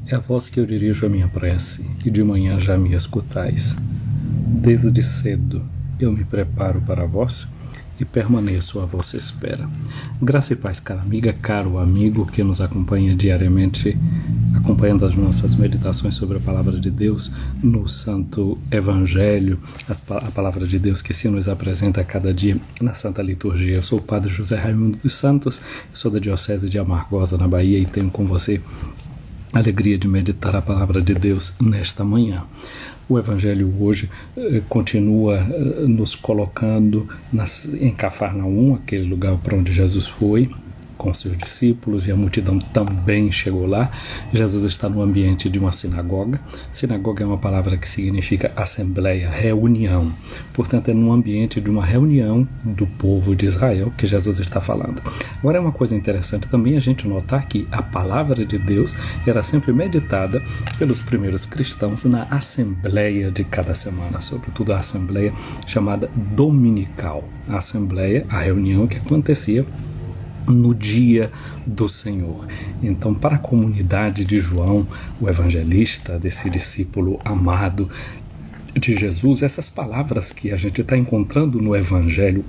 É a voz que eu dirijo a minha prece, e de manhã já me escutais. Desde cedo eu me preparo para vós e permaneço à vossa espera. Graça e paz, cara amiga, caro amigo que nos acompanha diariamente, acompanhando as nossas meditações sobre a Palavra de Deus no Santo Evangelho, a Palavra de Deus que se nos apresenta a cada dia na Santa Liturgia. Eu sou o Padre José Raimundo dos Santos, sou da Diocese de Amargosa, na Bahia, e tenho com você a alegria de meditar a Palavra de Deus nesta manhã. O Evangelho hoje continua nos colocando em Cafarnaum, aquele lugar para onde Jesus foi com seus discípulos, e a multidão também chegou lá. Jesus está no ambiente de uma sinagoga. Sinagoga é uma palavra que significa assembleia, reunião. Portanto, é no ambiente de uma reunião do povo de Israel que Jesus está falando. Agora, é uma coisa interessante também a gente notar que a palavra de Deus era sempre meditada pelos primeiros cristãos na assembleia de cada semana, sobretudo a assembleia chamada dominical. A assembleia, a reunião que acontecia no dia do Senhor. Então, para a comunidade de João, o evangelista, desse discípulo amado de Jesus, essas palavras que a gente está encontrando no Evangelho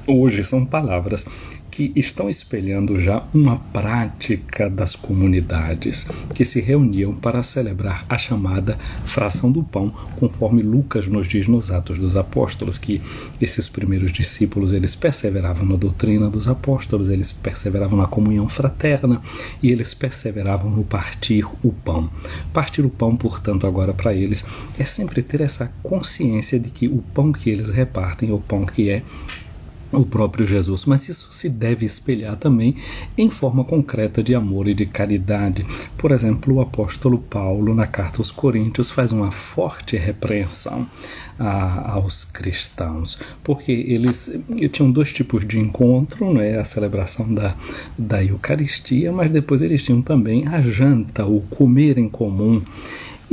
hoje são palavras que estão espelhando já uma prática das comunidades que se reuniam para celebrar a chamada fração do pão, conforme Lucas nos diz nos Atos dos Apóstolos, que esses primeiros discípulos, eles perseveravam na doutrina dos apóstolos, eles perseveravam na comunhão fraterna e eles perseveravam no partir o pão. Partir o pão, portanto, agora para eles é sempre ter essa consciência de que o pão que eles repartem é o pão que é o próprio Jesus, mas isso se deve espelhar também em forma concreta de amor e de caridade. Por exemplo, o apóstolo Paulo, na carta aos Coríntios, faz uma forte repreensão aos cristãos, porque eles tinham dois tipos de encontro, né? A celebração da Eucaristia, mas depois eles tinham também a janta, o comer em comum.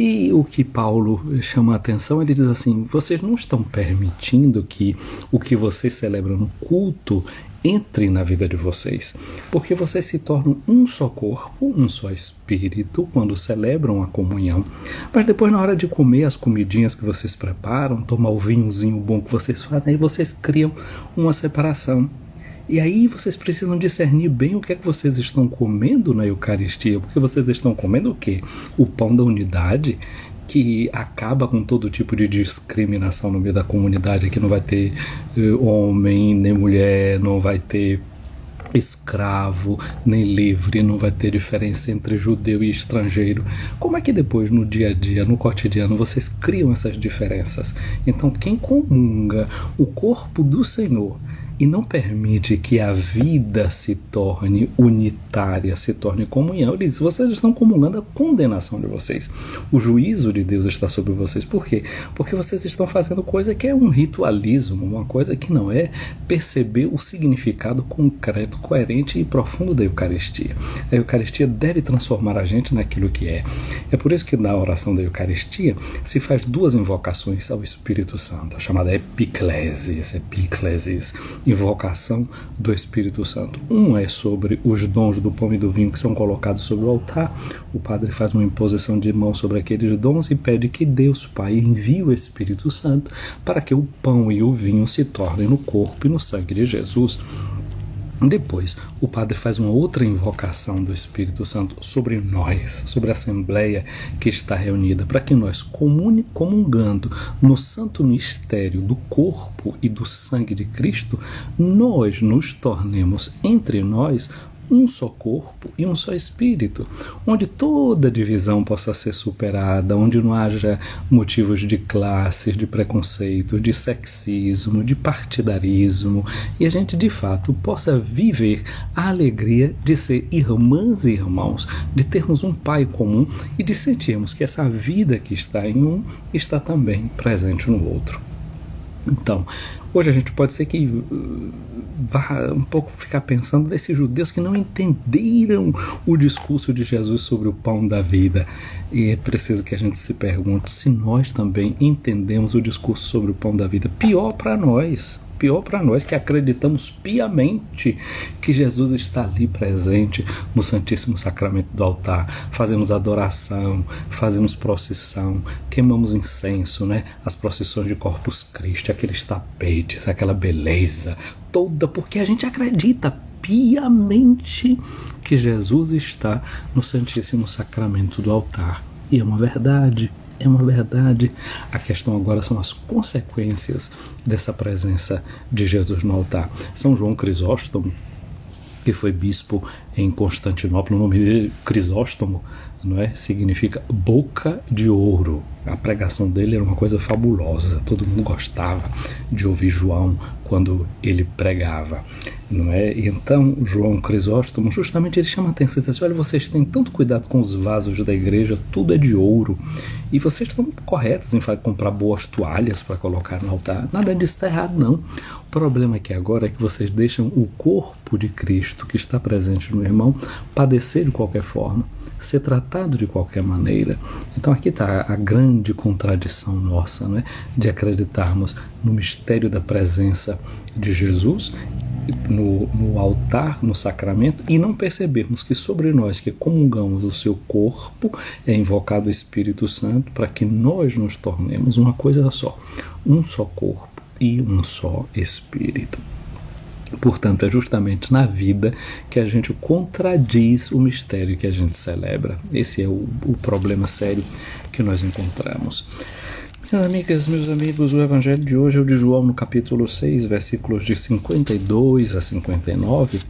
E o que Paulo chama a atenção, ele diz assim: vocês não estão permitindo que o que vocês celebram no culto entre na vida de vocês, porque vocês se tornam um só corpo, um só espírito quando celebram a comunhão, mas depois, na hora de comer as comidinhas que vocês preparam, tomar o vinhozinho bom que vocês fazem, aí vocês criam uma separação. E aí vocês precisam discernir bem o que é que vocês estão comendo na Eucaristia, porque vocês estão comendo o quê? O pão da unidade, que acaba com todo tipo de discriminação no meio da comunidade, que não vai ter homem nem mulher, não vai ter escravo nem livre, não vai ter diferença entre judeu e estrangeiro. Como é que depois, no dia a dia, no cotidiano, vocês criam essas diferenças? Então, quem comunga o corpo do Senhor e não permite que a vida se torne unitária, se torne comunhão, ele diz: vocês estão comungando a condenação de vocês. O juízo de Deus está sobre vocês. Por quê? Porque vocês estão fazendo coisa que é um ritualismo, uma coisa que não é perceber o significado concreto, coerente e profundo da Eucaristia. A Eucaristia deve transformar a gente naquilo que é. É por isso que na oração da Eucaristia se faz duas invocações ao Espírito Santo, a chamada epiclesis, invocação do Espírito Santo. Um é sobre os dons do pão e do vinho que são colocados sobre o altar. O padre faz uma imposição de mão sobre aqueles dons e pede que Deus Pai envie o Espírito Santo para que o pão e o vinho se tornem no corpo e no sangue de Jesus. Depois, o padre faz uma outra invocação do Espírito Santo sobre nós, sobre a Assembleia que está reunida, para que nós, comungando no santo mistério do corpo e do sangue de Cristo, nós nos tornemos entre nós um só corpo e um só espírito, onde toda divisão possa ser superada, onde não haja motivos de classes, de preconceito, de sexismo, de partidarismo, e a gente de fato possa viver a alegria de ser irmãs e irmãos, de termos um Pai comum e de sentirmos que essa vida que está em um está também presente no outro. Então, hoje a gente pode ser que vá um pouco ficar pensando desses judeus que não entenderam o discurso de Jesus sobre o pão da vida. E é preciso que a gente se pergunte se nós também entendemos o discurso sobre o pão da vida. Pior para nós. Pior para nós que acreditamos piamente que Jesus está ali presente no Santíssimo Sacramento do altar. Fazemos adoração, fazemos procissão, queimamos incenso, né? As procissões de Corpus Christi, aqueles tapetes, aquela beleza toda, porque a gente acredita piamente que Jesus está no Santíssimo Sacramento do altar. E é uma verdade. É uma verdade. A questão agora são as consequências dessa presença de Jesus no altar. São João Crisóstomo, que foi bispo em Constantinopla, o nome dele, Crisóstomo, não é? Significa boca de ouro. A pregação dele era uma coisa fabulosa, todo mundo gostava de ouvir João quando ele pregava, não é? E então João Crisóstomo, justamente ele chama a atenção e diz assim: olha, vocês têm tanto cuidado com os vasos da igreja, tudo é de ouro, e vocês estão corretos em comprar boas toalhas para colocar no altar, nada disso está errado não. O problema aqui agora é que vocês deixam o corpo de Cristo que está presente no irmão padecer de qualquer forma, ser tratado de qualquer maneira. Então aqui está a grande contradição nossa, né, de acreditarmos no mistério da presença de Jesus no altar, no sacramento, e não percebermos que sobre nós que comungamos o seu corpo é invocado o Espírito Santo para que nós nos tornemos uma coisa só, um só corpo e um só Espírito. Portanto, é justamente na vida que a gente contradiz o mistério que a gente celebra. Esse é o problema sério que nós encontramos. Minhas amigas, meus amigos, o Evangelho de hoje é o de João no capítulo 6, versículos de 52 a 59,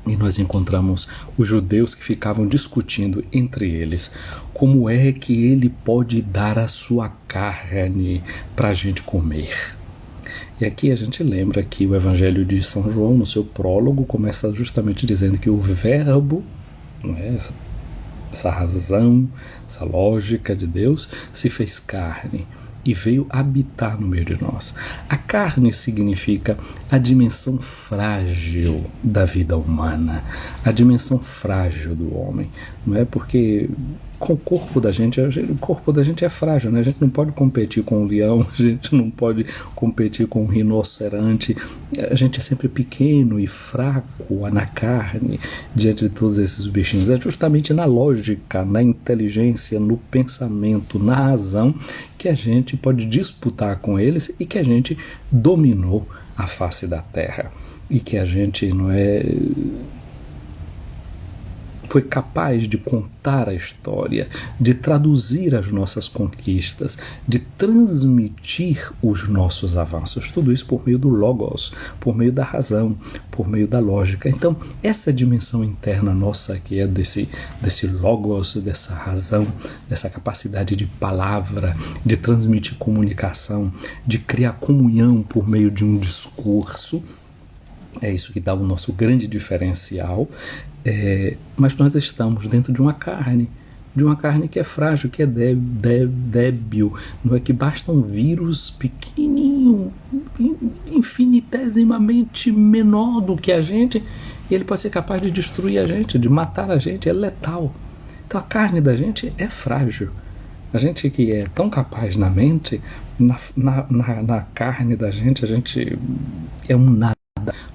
e nós encontramos os judeus que ficavam discutindo entre eles como é que ele pode dar a sua carne para a gente comer. E aqui a gente lembra que o Evangelho de São João, no seu prólogo, começa justamente dizendo que o Verbo, não é, essa razão, essa lógica de Deus, se fez carne e veio habitar no meio de nós. A carne significa a dimensão frágil da vida humana, a dimensão frágil do homem, não é? Porque com o corpo da gente é frágil, né? A gente não pode competir com um leão, a gente não pode competir com um rinoceronte, a gente é sempre pequeno e fraco na carne diante de todos esses bichinhos. É justamente na lógica, na inteligência, no pensamento, na razão que a gente pode disputar com eles e que a gente dominou a face da terra e que a gente foi capaz de contar a história, de traduzir as nossas conquistas, de transmitir os nossos avanços. Tudo isso por meio do Logos, por meio da razão, por meio da lógica. Então, essa dimensão interna nossa, que é desse Logos, dessa razão, dessa capacidade de palavra, de transmitir comunicação, de criar comunhão por meio de um discurso, é isso que dá o nosso grande diferencial. Mas nós estamos dentro de uma carne que é frágil, que é débil, não é? Que basta um vírus pequenininho, infinitesimamente menor do que a gente, e ele pode ser capaz de destruir a gente, de matar a gente, é letal. Então a carne da gente é frágil. A gente que é tão capaz na mente, na carne da gente, a gente é um nada.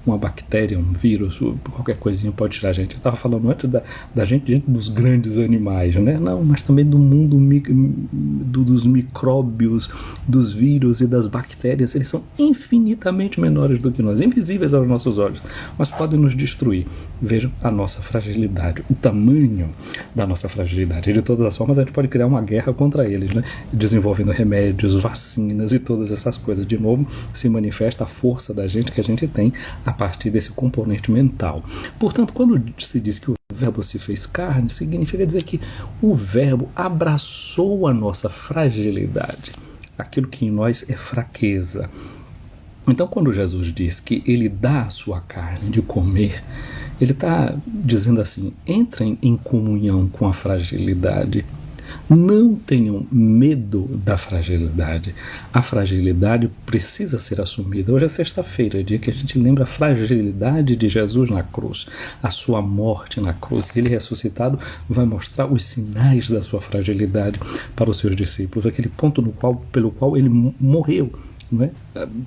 Uma bactéria, um vírus, qualquer coisinha pode tirar a gente. Eu estava falando antes da gente diante dos grandes animais, né? Não, mas também do mundo dos micróbios, dos vírus e das bactérias. Eles são infinitamente menores do que nós, invisíveis aos nossos olhos, mas podem nos destruir. Vejam a nossa fragilidade, o tamanho da nossa fragilidade. E de todas as formas a gente pode criar uma guerra contra eles, né? Desenvolvendo remédios, vacinas e todas essas coisas. De novo, se manifesta a força da gente que a gente tem a partir desse componente mental. Portanto, quando se diz que o Verbo se fez carne, significa dizer que o Verbo abraçou a nossa fragilidade, aquilo que em nós é fraqueza. Então, quando Jesus diz que ele dá a sua carne de comer, ele está dizendo assim: entrem em comunhão com a fragilidade. Não tenham medo da fragilidade. A fragilidade precisa ser assumida. Hoje é sexta-feira, dia que a gente lembra a fragilidade de Jesus na cruz, a sua morte na cruz. Ele ressuscitado vai mostrar os sinais da sua fragilidade para os seus discípulos, aquele ponto pelo qual ele morreu. não é?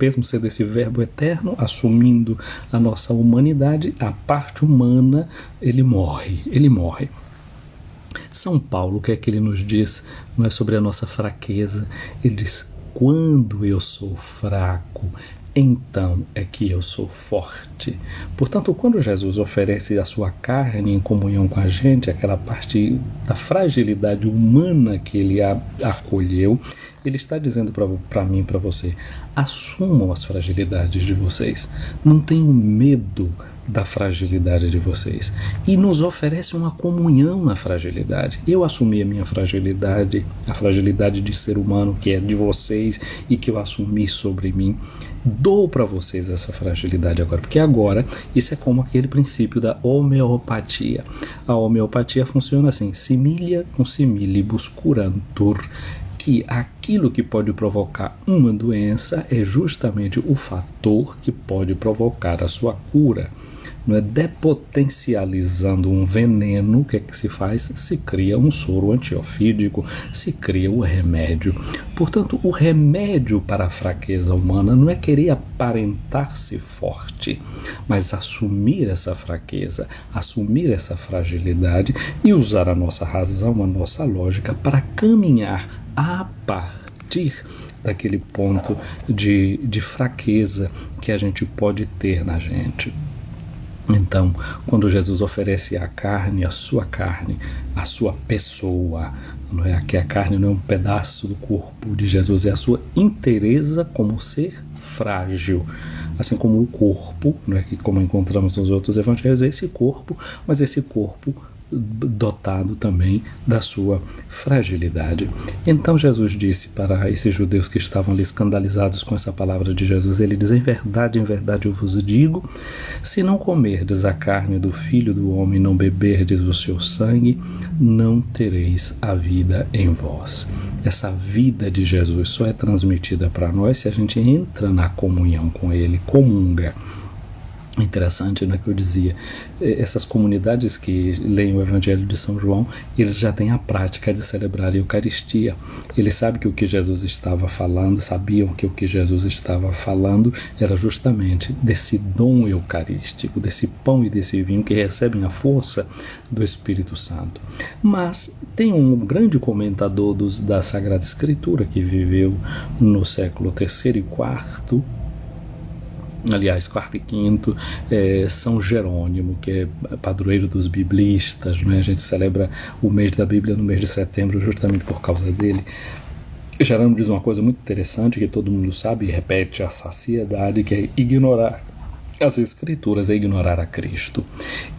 Mesmo sendo esse verbo eterno, assumindo a nossa humanidade, a parte humana, ele morre. São Paulo, o que é que ele nos diz, não é, sobre a nossa fraqueza? Ele diz: quando eu sou fraco, então é que eu sou forte. Portanto, quando Jesus oferece a sua carne em comunhão com a gente, aquela parte da fragilidade humana que ele acolheu, ele está dizendo para mim e para você: assumam as fragilidades de vocês, não tenham medo da fragilidade de vocês, e nos oferece uma comunhão na fragilidade. Eu assumi a minha fragilidade, a fragilidade de ser humano que é de vocês e que eu assumi sobre mim. Dou para vocês essa fragilidade agora, porque agora isso é como aquele princípio da homeopatia. A homeopatia funciona assim: similia cum similibus curantur, que aquilo que pode provocar uma doença é justamente o fator que pode provocar a sua cura. Não é? Depotencializando um veneno, o que é que se faz? Se cria um soro antiofídico, se cria o remédio. Portanto, o remédio para a fraqueza humana não é querer aparentar-se forte, mas assumir essa fraqueza, assumir essa fragilidade e usar a nossa razão, a nossa lógica para caminhar a partir daquele ponto de fraqueza que a gente pode ter na gente. Então, quando Jesus oferece a sua pessoa, não é? Que a carne não é um pedaço do corpo de Jesus, é a sua inteireza como ser frágil, assim como o corpo, não é? Que como encontramos nos outros evangelhos, é esse corpo, mas esse corpo dotado também da sua fragilidade. Então Jesus disse para esses judeus que estavam ali escandalizados com essa palavra de Jesus, ele diz: em verdade eu vos digo, se não comerdes a carne do Filho do Homem, não beberdes o seu sangue, não tereis a vida em vós. Essa vida de Jesus só é transmitida para nós se a gente entra na comunhão com ele, comunga. Interessante, né, que eu dizia, essas comunidades que leem o Evangelho de São João, eles já têm a prática de celebrar a Eucaristia. Eles sabem que o que Jesus estava falando, sabiam que o que Jesus estava falando era justamente desse dom eucarístico, desse pão e desse vinho que recebem a força do Espírito Santo. Mas tem um grande comentador da Sagrada Escritura que viveu no século III e IV, aliás, quarto e quinto, São Jerônimo, que é padroeiro dos biblistas, né? A gente celebra o mês da Bíblia no mês de setembro justamente por causa dele. Jerônimo diz uma coisa muito interessante que todo mundo sabe e repete a saciedade, que é ignorar as Escrituras, é ignorar a Cristo.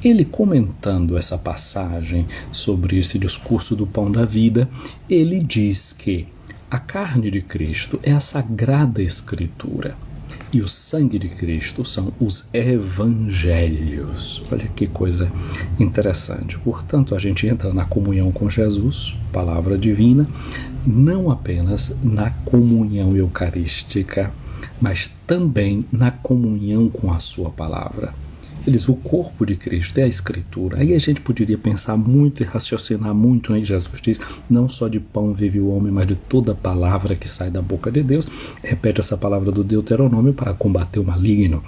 Ele, comentando essa passagem sobre esse discurso do pão da vida, ele diz que a carne de Cristo é a Sagrada Escritura e o sangue de Cristo são os evangelhos. Olha que coisa interessante. Portanto, a gente entra na comunhão com Jesus, palavra divina, não apenas na comunhão eucarística, mas também na comunhão com a sua palavra. Eles, o corpo de Cristo é a Escritura. Aí a gente poderia pensar muito e raciocinar muito, né? Jesus diz: não só de pão vive o homem, mas de toda palavra que sai da boca de Deus. Repete essa palavra do Deuteronômio para combater o maligno,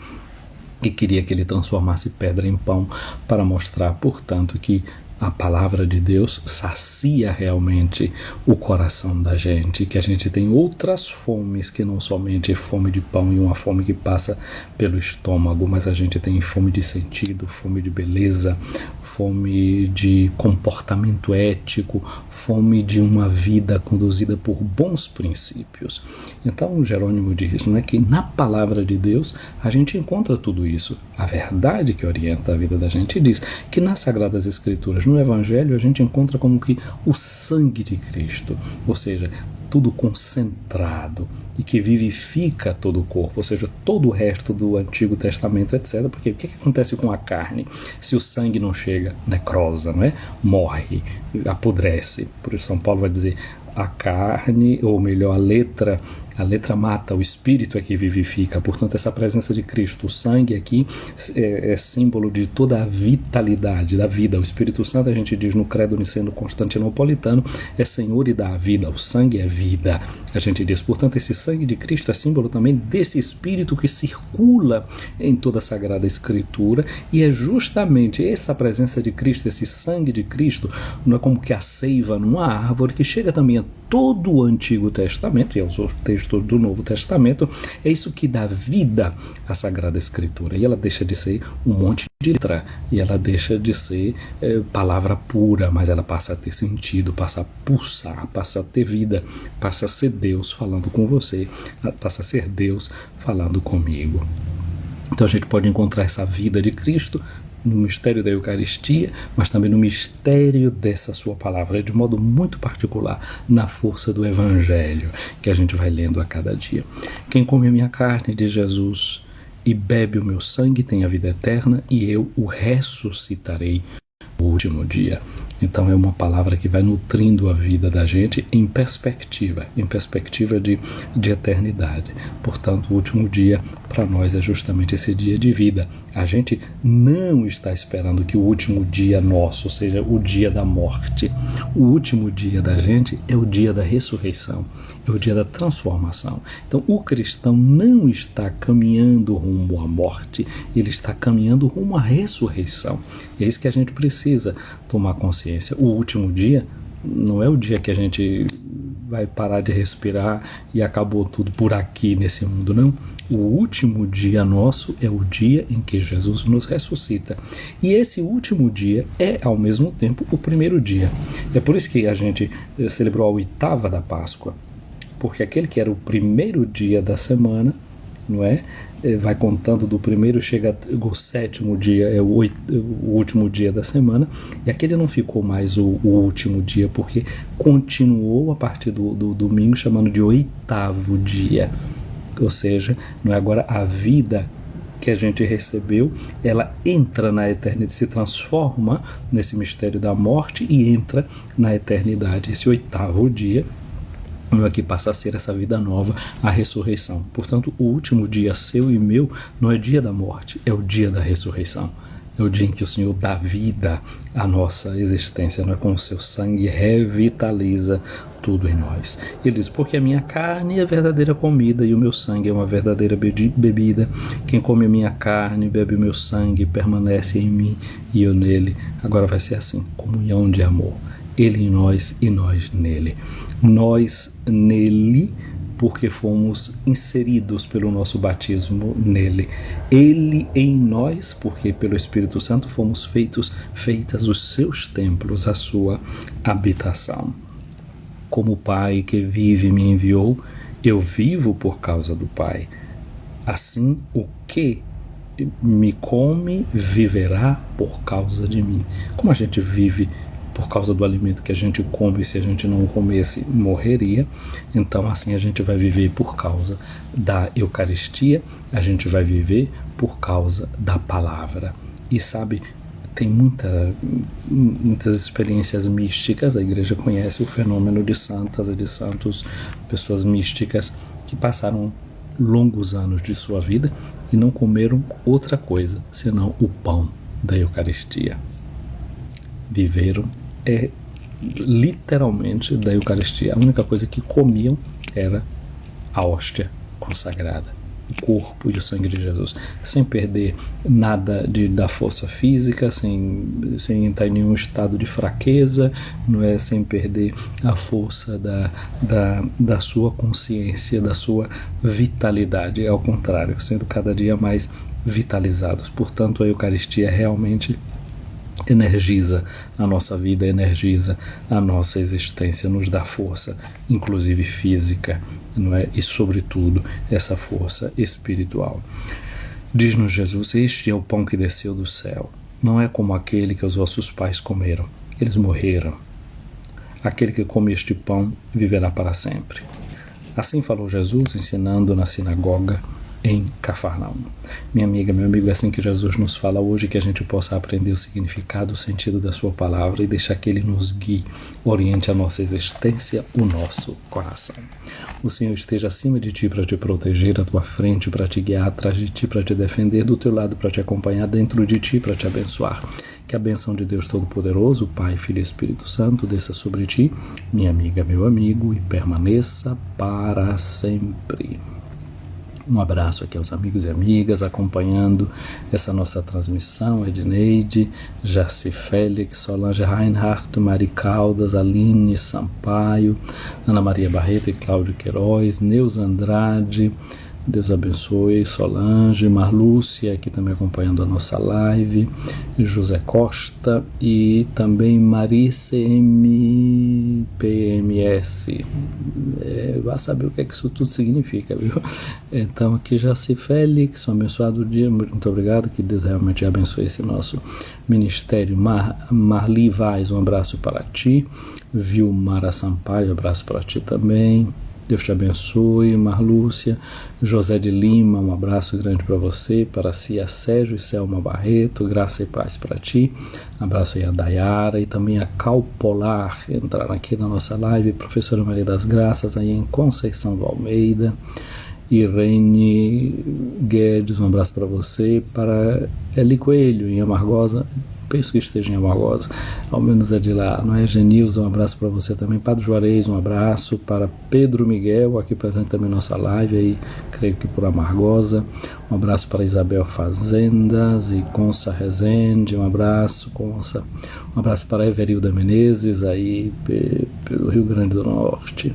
e queria que ele transformasse pedra em pão para mostrar, portanto, que a palavra de Deus sacia realmente o coração da gente, que a gente tem outras fomes que não somente fome de pão e uma fome que passa pelo estômago, mas a gente tem fome de sentido, fome de beleza, fome de comportamento ético, fome de uma vida conduzida por bons princípios. Então Jerônimo diz, não é, que na palavra de Deus a gente encontra tudo isso. A verdade que orienta a vida da gente diz que nas Sagradas Escrituras, no Evangelho, a gente encontra como que o sangue de Cristo, ou seja, tudo concentrado e que vivifica todo o corpo, ou seja, todo o resto do Antigo Testamento, etc. Porque o que acontece com a carne? Se o sangue não chega, necrosa, não é? Morre, apodrece. Por isso São Paulo vai dizer: a carne, ou melhor, a letra A letra mata, o espírito é que vivifica. Portanto, essa presença de Cristo, o sangue aqui é símbolo de toda a vitalidade da vida. O Espírito Santo, a gente diz no credo niceno-constantinopolitano, é Senhor e dá a vida. O sangue é vida, a gente diz. Portanto, esse sangue de Cristo é símbolo também desse espírito que circula em toda a Sagrada Escritura, e é justamente essa presença de Cristo, esse sangue de Cristo, não é como que a seiva numa árvore, que chega também a todo o Antigo Testamento e aos outros textos do Novo Testamento. É isso que dá vida à Sagrada Escritura, e ela deixa de ser um monte de letra, e ela deixa de ser palavra pura, mas ela passa a ter sentido, passa a pulsar, passa a ter vida, passa a ser Deus falando com você, passa a ser Deus falando comigo. Então a gente pode encontrar essa vida de Cristo no mistério da Eucaristia, mas também no mistério dessa sua palavra, de modo muito particular, na força do Evangelho, que a gente vai lendo a cada dia. Quem come a minha carne, diz Jesus, e bebe o meu sangue tem a vida eterna, e eu o ressuscitarei no último dia. Então é uma palavra que vai nutrindo a vida da gente em perspectiva de eternidade. Portanto, o último dia para nós é justamente esse dia de vida. A gente não está esperando que o último dia nosso seja o dia da morte. O último dia da gente é o dia da ressurreição, é o dia da transformação. Então o cristão não está caminhando rumo à morte, ele está caminhando rumo à ressurreição. E é isso que a gente precisa tomar consciência. O último dia não é o dia que a gente vai parar de respirar e acabou tudo por aqui nesse mundo, não. O último dia nosso é o dia em que Jesus nos ressuscita. E esse último dia é, ao mesmo tempo, o primeiro dia. É por isso que a gente celebrou a oitava da Páscoa, porque aquele que era o primeiro dia da semana, não é? Vai contando do primeiro, chega o sétimo dia, é o último dia da semana, e aquele não ficou mais o último dia, porque continuou a partir do domingo, chamando de oitavo dia. Ou seja, não é agora a vida que a gente recebeu, ela entra na eternidade, se transforma nesse mistério da morte e entra na eternidade. Esse oitavo dia que passa a ser essa vida nova, a ressurreição. Portanto, o último dia seu e meu não é dia da morte, é o dia da ressurreição. É o dia em que o Senhor dá vida à nossa existência, não é? Com o seu sangue revitaliza tudo em nós. Ele diz, porque a minha carne é verdadeira comida e o meu sangue é uma verdadeira bebida. Quem come a minha carne, bebe o meu sangue, permanece em mim e eu nele. Agora vai ser assim, comunhão de amor. Ele em nós e nós nele. Nós nele, porque fomos inseridos pelo nosso batismo nele. Ele em nós, porque pelo Espírito Santo fomos feitas os seus templos, a sua habitação. Como o Pai que vive me enviou, eu vivo por causa do Pai. Assim, o que me come viverá por causa de mim. Como a gente vive por causa do alimento que a gente come, se a gente não comesse, morreria. Então assim a gente vai viver por causa da Eucaristia, a gente vai viver por causa da palavra. E sabe, tem muitas experiências místicas, a igreja conhece o fenômeno de santas e de santos, pessoas místicas que passaram longos anos de sua vida e não comeram outra coisa senão o pão da Eucaristia. Viveram literalmente da Eucaristia. A única coisa que comiam era a hóstia consagrada, o corpo e o sangue de Jesus, sem perder nada da força física, sem entrar em nenhum estado de fraqueza, não é? Sem perder a força da sua consciência, da sua vitalidade, ao contrário, sendo cada dia mais vitalizados. Portanto, a Eucaristia realmente energiza a nossa vida, energiza a nossa existência, nos dá força, inclusive física, não é? E sobretudo essa força espiritual. Diz-nos Jesus, este é o pão que desceu do céu, não é como aquele que os vossos pais comeram, eles morreram. Aquele que come este pão viverá para sempre. Assim falou Jesus, ensinando na sinagoga em Cafarnaum. Minha amiga, meu amigo, é assim que Jesus nos fala hoje, que a gente possa aprender o significado, o sentido da sua palavra e deixar que ele nos guie, oriente a nossa existência, o nosso coração. O Senhor esteja acima de ti para te proteger, à tua frente para te guiar, atrás de ti para te defender, do teu lado para te acompanhar, dentro de ti para te abençoar. Que a bênção de Deus Todo-Poderoso, Pai, Filho e Espírito Santo, desça sobre ti, minha amiga, meu amigo, e permaneça para sempre. Um abraço aqui aos amigos e amigas acompanhando essa nossa transmissão, Edneide, Jaci Félix, Solange Reinhardt, Mari Caldas, Aline Sampaio, Ana Maria Barreto e Cláudio Queiroz, Neuza Andrade, Deus abençoe, Solange, Marlúcia aqui também acompanhando a nossa live, José Costa e também Marice MPMS. Vai saber o que é que isso tudo significa, viu? Então aqui Jaci Félix, um abençoado dia, muito obrigado, que Deus realmente abençoe esse nosso ministério. Marli Vaz, um abraço para ti. Vilmara Sampaio, um abraço para ti também. Deus te abençoe, Marlúcia. José de Lima, um abraço grande para você, para Cia Sérgio e Selma Barreto, graça e paz para ti. Abraço aí a Dayara e também a Calpolar, entraram aqui na nossa live, professora Maria das Graças, aí em Conceição do Almeida. Irene Guedes, um abraço para você, para Eli Coelho, em Amargosa, penso que esteja em Amargosa, ao menos é de lá, não é? Genilza, um abraço para você também. Padre Juarez, um abraço para Pedro Miguel, aqui presente também na nossa live, aí creio que por Amargosa. Um abraço para Isabel Fazendas e Consa Rezende, um abraço, Consa. Um abraço para Everilda Menezes, aí pelo Rio Grande do Norte.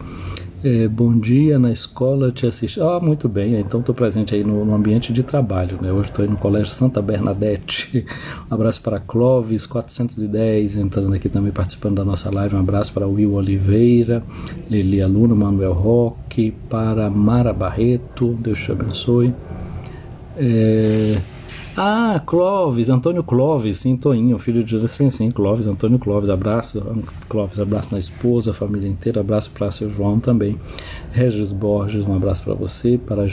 Bom dia, na escola te assisti. Muito bem, então estou presente aí no ambiente de trabalho, né? Hoje estou aí no Colégio Santa Bernadette. Um abraço para Clóvis 410, entrando aqui também participando da nossa live. Um abraço para Will Oliveira, Lili Aluna, Manuel Roque, para Mara Barreto, Deus te abençoe. Clóvis, Antônio Clóvis, sim, Toinho, filho de sim, Clóvis, Antônio Clóvis, abraço, Clóvis, abraço na esposa, a família inteira, abraço para seu João também. Regis Borges, um abraço para você, para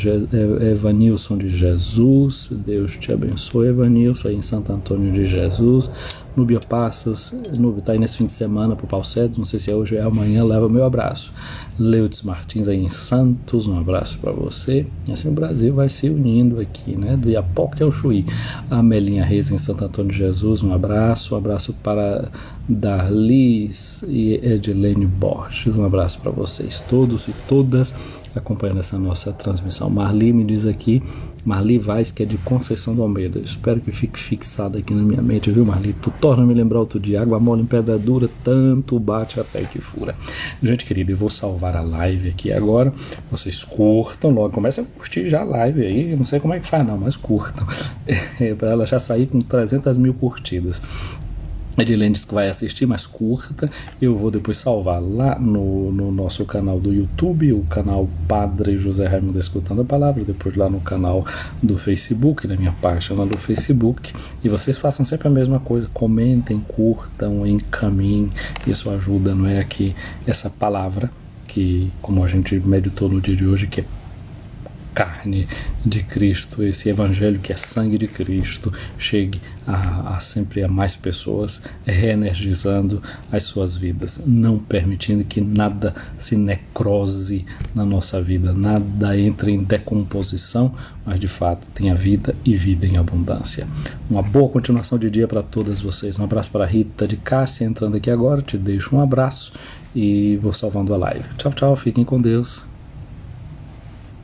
Evanilson de Jesus, Deus te abençoe, Evanilson, aí em Santo Antônio de Jesus. Núbia Passos, Núbia está aí nesse fim de semana para o Palcedos, não sei se é hoje ou é amanhã, leva meu abraço. Leudes Martins aí em Santos, um abraço para você. E assim o Brasil vai se unindo aqui, né? Do Iapoque ao Chuí. A Melinha Reis em Santo Antônio de Jesus, um abraço para Darlis e Edilene Borges, um abraço para vocês todos e todas acompanhando essa nossa transmissão. Marli me diz aqui, Marli Vaz, que é de Conceição do Almeida. Espero que fique fixado aqui na minha mente, viu, Marli? Tu torna me lembrar outro dia, água mole em pedra dura, tanto bate até que fura. Gente querida, eu vou salvar a live aqui agora. Vocês curtam logo, comecem a curtir já a live aí, eu não sei como é que faz não, mas curtam. Para ela já sair com 300 mil curtidas. Edilene diz que vai assistir, mas curta. Eu vou depois salvar lá no nosso canal do YouTube, o canal Padre José Raimundo Escutando a Palavra, depois lá no canal do Facebook, na minha página do Facebook. E vocês façam sempre a mesma coisa, comentem, curtam, encaminhem. Isso ajuda, não é? Aqui essa palavra que, como a gente meditou no dia de hoje, que é carne de Cristo, esse evangelho que é sangue de Cristo, chegue sempre a mais pessoas, reenergizando as suas vidas, não permitindo que nada se necrose na nossa vida, nada entre em decomposição, mas de fato tenha vida e vida em abundância. Uma boa continuação de dia para todas vocês. Um abraço para a Rita de Cássia entrando aqui agora, te deixo um abraço e vou salvando a live. Tchau, tchau, fiquem com Deus.